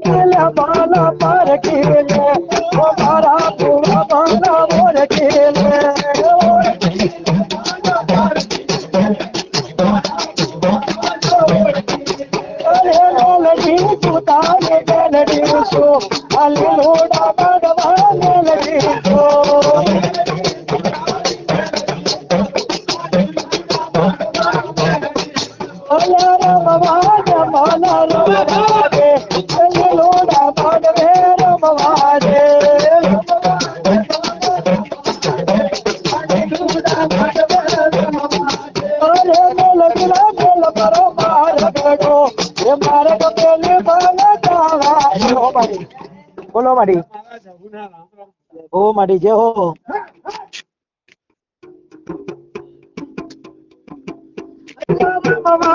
खेले बाला पर खेले मारा पूरा बाला मोर खेले मेलडी सुतारे मेलडी सो अली लोड़ा भगवान मेलडी सो बोलो माड़ी ओ माड़ी जय हो बाबा